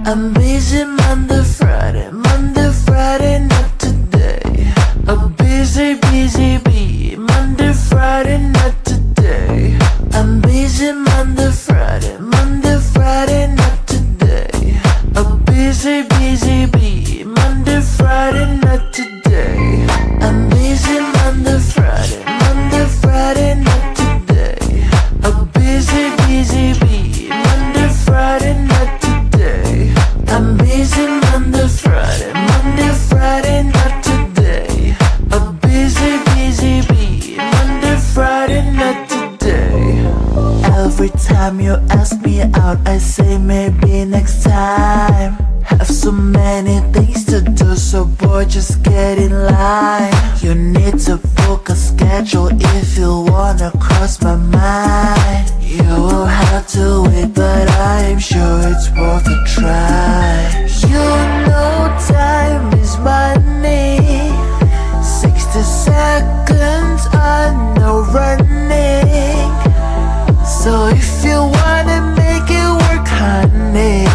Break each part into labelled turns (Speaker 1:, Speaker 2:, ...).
Speaker 1: I'm busy Monday, Friday, not today. A busy bee, Monday, Friday, not today. I'm busy Monday, Friday, not today. A busy bee, Monday, Friday, not today. I'm busy Monday, Friday, not today. A busy bee, Monday, Friday, not today. I'm busy Monday, Friday, not today. A busy bee, Monday, Friday, not today. Every time you ask me out, I say maybe next time. Have so many things to do, so boy, just get in line. You need to book a schedule if you wanna cross my mind. You will have to wait, but I'm sure it's worth a try. You know time is money. 60 seconds on no running. So if you wanna make it work, honey,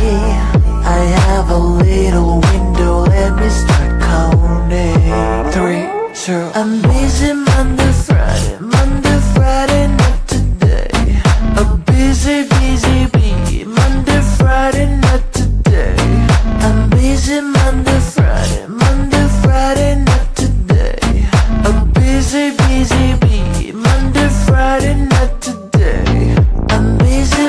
Speaker 1: I have a little window, let me start counting. 3, 2, I'm busy Monday, Friday, not today. A busy bee, Monday, Friday, not today. I'm busy Monday, Friday, not today. A busy bee, Monday, Friday, not today. I'm busy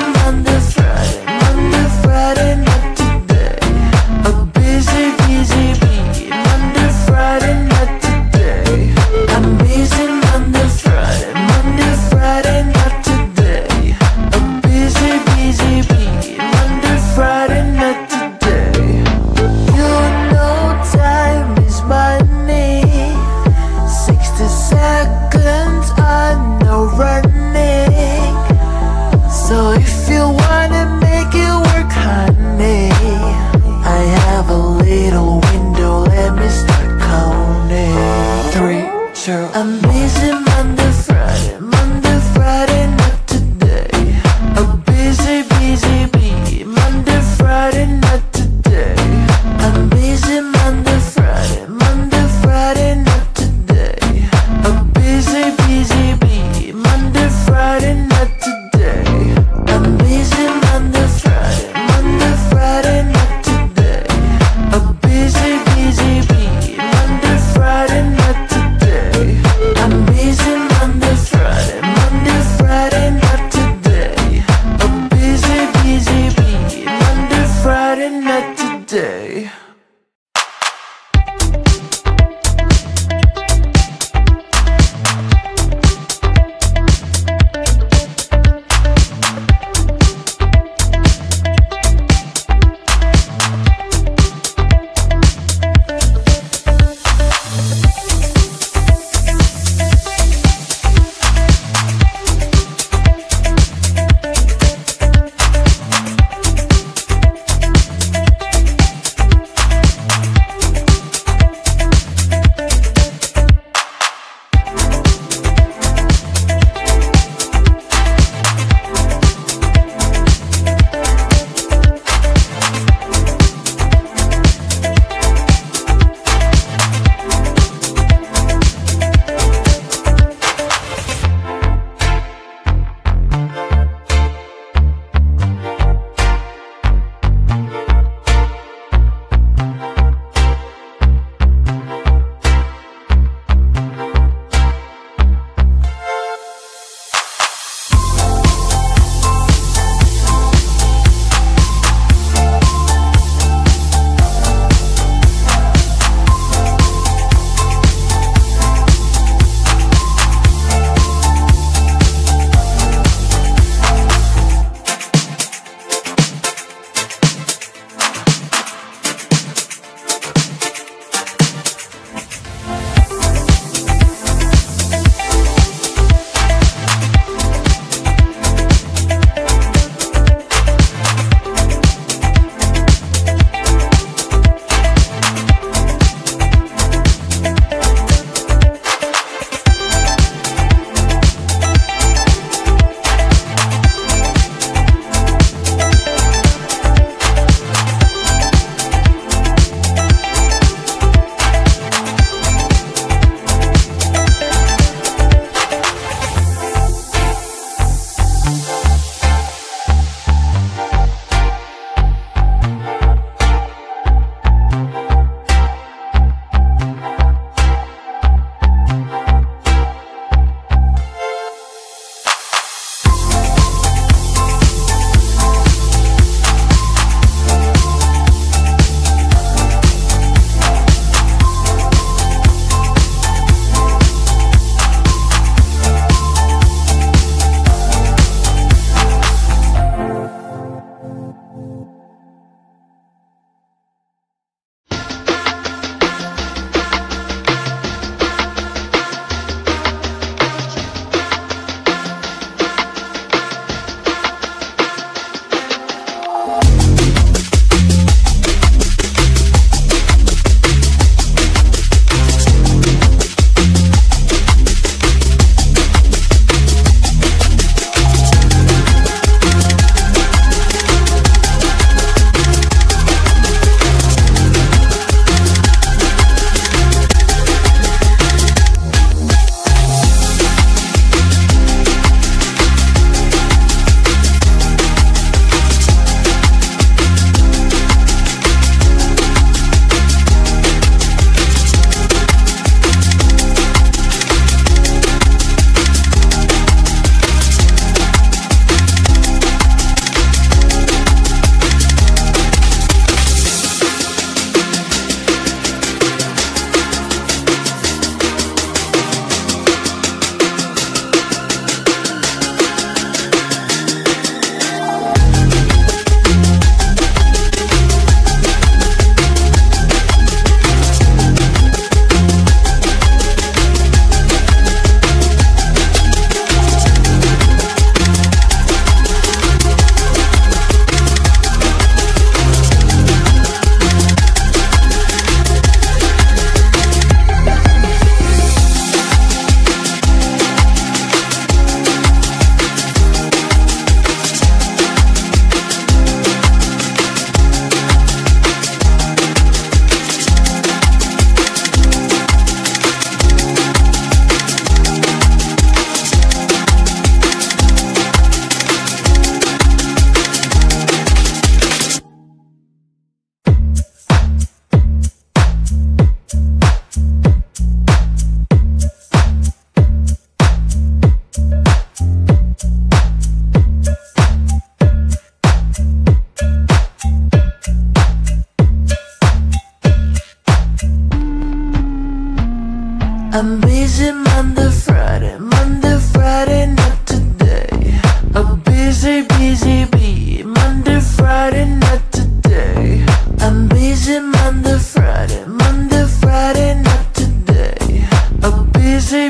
Speaker 1: busy bee. Monday, Friday, not today. I'm busy Monday, Friday, not today. A busy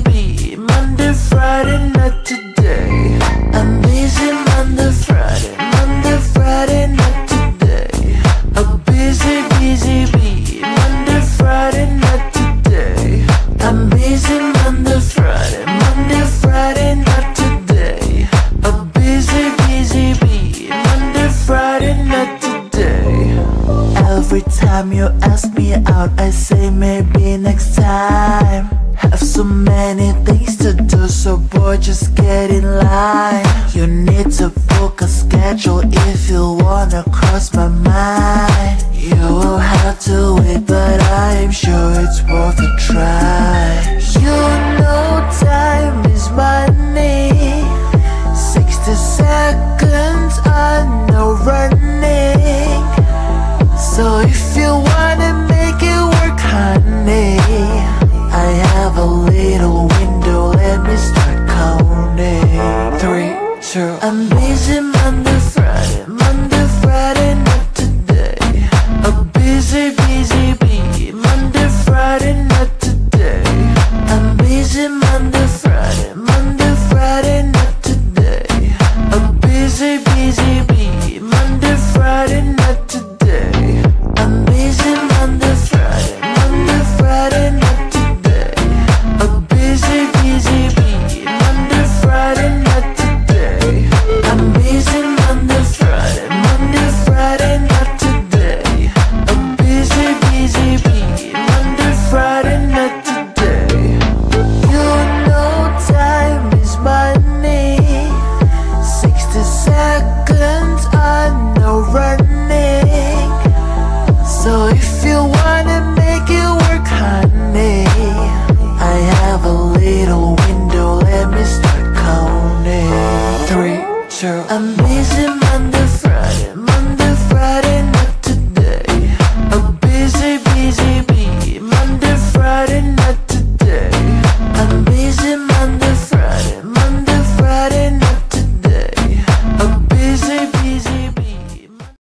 Speaker 1: bee. Monday, Friday, not today. I'm busy Monday, Friday, not today. A busy bee. Monday, Friday, not today. I'm busy Monday, Friday, not today. A busy bee. Monday, Friday, not today. Every time you ask me out, I say maybe next time. Have so many things to do, so boy, just get in line. You need to book a schedule if you wanna cross my mind. You will have to wait, but I'm sure it's worth a try. You know time is money. 60 seconds